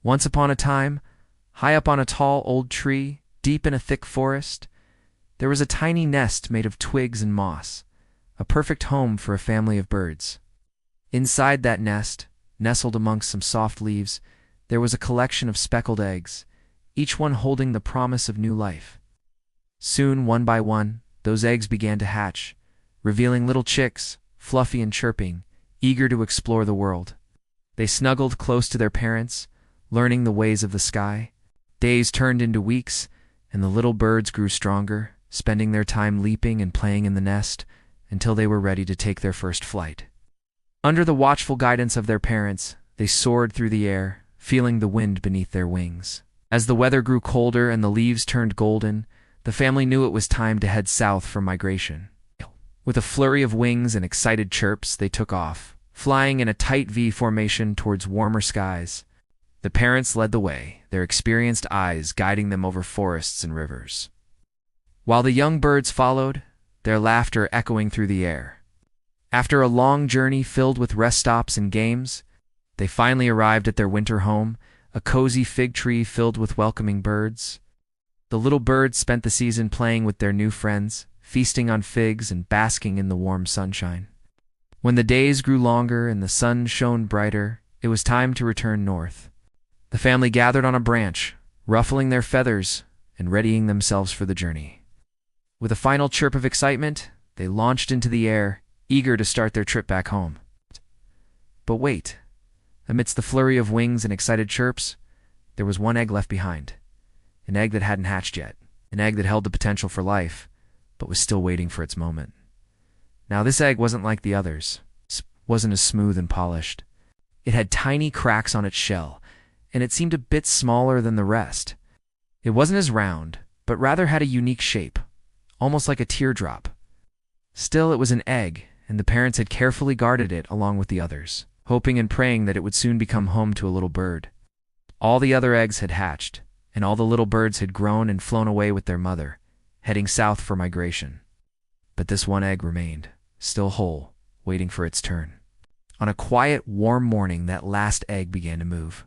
Once upon a time, high up on a tall old tree, deep in a thick forest, there was a tiny nest made of twigs and moss, a perfect home for a family of birds. Inside that nest, nestled amongst some soft leaves, there was a collection of speckled eggs, each one holding the promise of new life. Soon, one by one, those eggs began to hatch, revealing little chicks, fluffy and chirping, eager to explore the world. They snuggled close to their parents, learning the ways of the sky. Days turned into weeks, and the little birds grew stronger, spending their time leaping and playing in the nest until they were ready to take their first flight. Under the watchful guidance of their parents, they soared through the air, feeling the wind beneath their wings. As the weather grew colder and the leaves turned golden, the family knew it was time to head south for migration. With a flurry of wings and excited chirps, they took off, flying in a tight V formation towards warmer skies. The parents led the way, their experienced eyes guiding them over forests and rivers, while the young birds followed, their laughter echoing through the air. After a long journey filled with rest stops and games, they finally arrived at their winter home, a cozy fig tree filled with welcoming birds. The little birds spent the season playing with their new friends, feasting on figs and basking in the warm sunshine. When the days grew longer and the sun shone brighter, it was time to return north. The family gathered on a branch, ruffling their feathers and readying themselves for the journey. With a final chirp of excitement, they launched into the air, eager to start their trip back home. But wait, amidst the flurry of wings and excited chirps, there was one egg left behind. An egg that hadn't hatched yet, an egg that held the potential for life, but was still waiting for its moment. Now this egg wasn't like the others, wasn't as smooth and polished. It had tiny cracks on its shell, and it seemed a bit smaller than the rest. It wasn't as round, but rather had a unique shape, almost like a teardrop. Still, it was an egg, and the parents had carefully guarded it along with the others, hoping and praying that it would soon become home to a little bird. All the other eggs had hatched, and all the little birds had grown and flown away with their mother, heading south for migration. But this one egg remained, still whole, waiting for its turn. On a quiet, warm morning, that last egg began to move.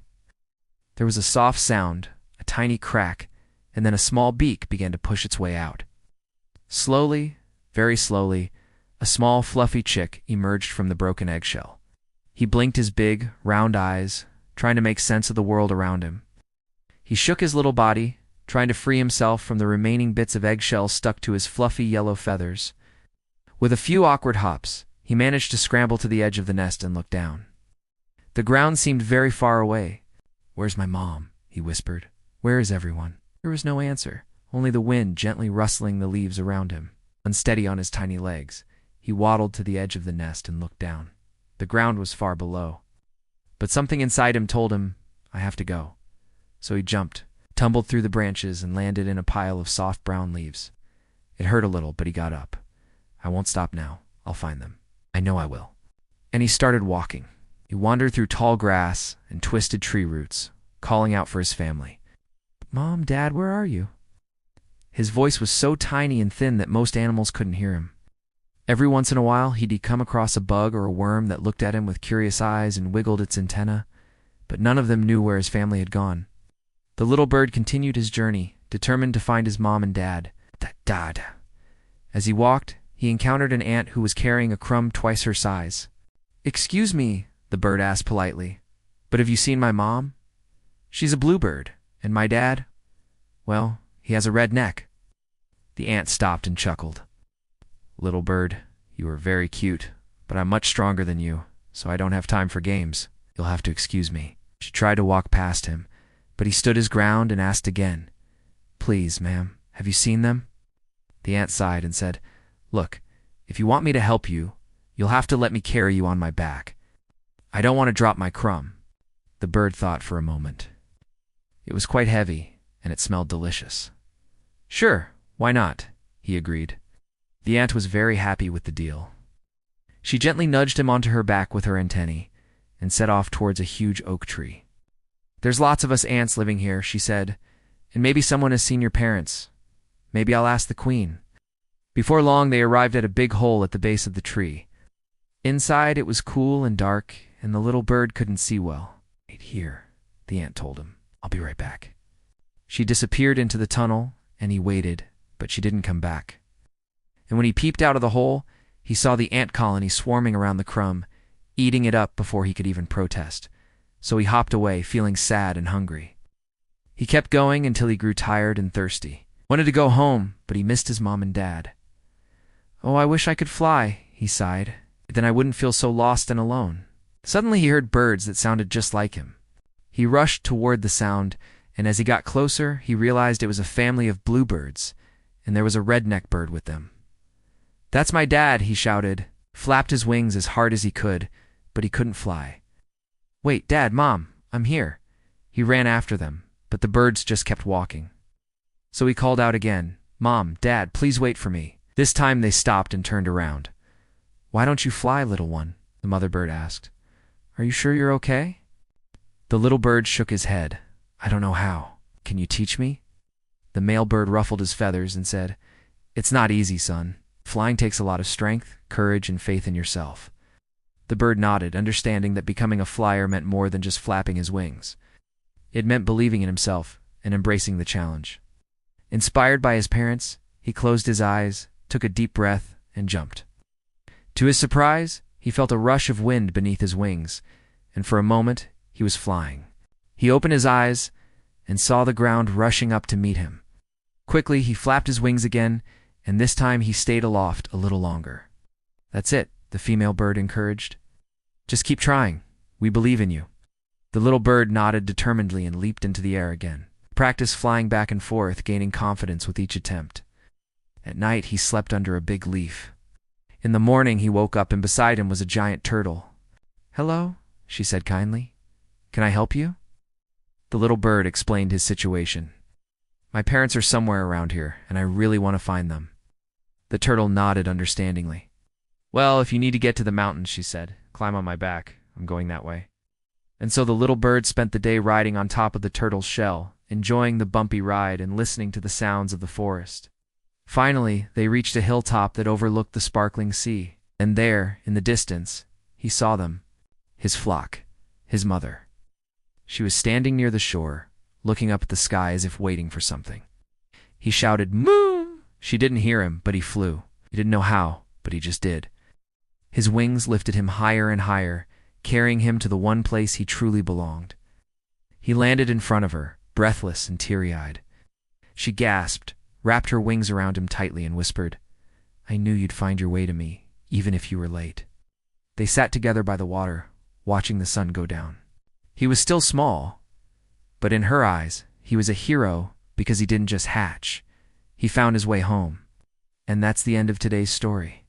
There was a soft sound, a tiny crack, and then a small beak began to push its way out. Slowly, very slowly, a small, fluffy chick emerged from the broken eggshell. He blinked his big, round eyes, trying to make sense of the world around him. He shook his little body, trying to free himself from the remaining bits of eggshell stuck to his fluffy yellow feathers. With a few awkward hops, he managed to scramble to the edge of the nest and look down. The ground seemed very far away. "Where's my mom?" he whispered. "Where is everyone?" There was no answer, only the wind gently rustling the leaves around him. Unsteady on his tiny legs, he waddled to the edge of the nest and looked down. The ground was far below. But something inside him told him, "I have to go." So he jumped, tumbled through the branches, and landed in a pile of soft brown leaves. It hurt a little, but he got up. "I won't stop now. I'll find them. I know I will." And he started walking. He wandered through tall grass and twisted tree roots, calling out for his family. "Mom, Dad, where are you?" His voice was so tiny and thin that most animals couldn't hear him. Every once in a while, he'd come across a bug or a worm that looked at him with curious eyes and wiggled its antenna, but none of them knew where his family had gone. The little bird continued his journey, determined to find his mom and dad. Dad. As he walked, he encountered an ant who was carrying a crumb twice her size. "Excuse me," the bird asked politely, "but have you seen my mom? She's a bluebird, and my dad, well, he has a red neck." The ant stopped and chuckled. "Little bird, you are very cute, but I'm much stronger than you, so I don't have time for games. You'll have to excuse me." She tried to walk past him, but he stood his ground and asked again, "Please, ma'am, have you seen them?" The ant sighed and said, "Look, if you want me to help you, you'll have to let me carry you on my back. I don't want to drop my crumb." The bird thought for a moment. It was quite heavy, and it smelled delicious. "Sure, why not?" he agreed. The ant was very happy with the deal. She gently nudged him onto her back with her antennae and set off towards a huge oak tree. "There's lots of us ants living here," she said, "and maybe someone has seen your parents. Maybe I'll ask the queen." Before long, they arrived at a big hole at the base of the tree. Inside, it was cool and dark, and the little bird couldn't see well. "Wait here," the ant told him. "I'll be right back." She disappeared into the tunnel, and he waited, but she didn't come back. And when he peeped out of the hole, he saw the ant colony swarming around the crumb, eating it up before he could even protest. So he hopped away, feeling sad and hungry. He kept going until he grew tired and thirsty. Wanted to go home, but he missed his mom and dad. "Oh, I wish I could fly," he sighed. "Then I wouldn't feel so lost and alone." Suddenly he heard birds that sounded just like him. He rushed toward the sound, and as he got closer, he realized it was a family of bluebirds, and there was a redneck bird with them. "That's my dad," he shouted, flapped his wings as hard as he could, but he couldn't fly. "Wait, Dad, Mom, I'm here." He ran after them, but the birds just kept walking. So he called out again, "Mom, Dad, please wait for me." This time they stopped and turned around. "Why don't you fly, little one?" the mother bird asked. "Are you sure you're okay?" The little bird shook his head. "I don't know how. Can you teach me?" The male bird ruffled his feathers and said, "It's not easy, son. Flying takes a lot of strength, courage, and faith in yourself." The bird nodded, understanding that becoming a flyer meant more than just flapping his wings. It meant believing in himself and embracing the challenge. Inspired by his parents, he closed his eyes, took a deep breath, and jumped. To his surprise, he felt a rush of wind beneath his wings, and for a moment, he was flying. He opened his eyes and saw the ground rushing up to meet him. Quickly, he flapped his wings again, and this time he stayed aloft a little longer. "That's it," the female bird encouraged. "Just keep trying. We believe in you." The little bird nodded determinedly and leaped into the air again. Practiced flying back and forth, gaining confidence with each attempt. At night, he slept under a big leaf. In the morning, he woke up and beside him was a giant turtle. "Hello," she said kindly. "Can I help you?" The little bird explained his situation. "My parents are somewhere around here, and I really want to find them." The turtle nodded understandingly. "Well, if you need to get to the mountains," she said, "climb on my back. I'm going that way." And so the little bird spent the day riding on top of the turtle's shell, enjoying the bumpy ride and listening to the sounds of the forest. Finally, they reached a hilltop that overlooked the sparkling sea, and there, in the distance, he saw them, his flock, his mother. She was standing near the shore, looking up at the sky as if waiting for something. He shouted, "Moo!" She didn't hear him, but he flew. He didn't know how, but he just did. His wings lifted him higher and higher, carrying him to the one place he truly belonged. He landed in front of her, breathless and teary-eyed. She gasped, wrapped her wings around him tightly, and whispered, "I knew you'd find your way to me, even if you were late." They sat together by the water, watching the sun go down. He was still small, but in her eyes, he was a hero because he didn't just hatch. He found his way home. And that's the end of today's story.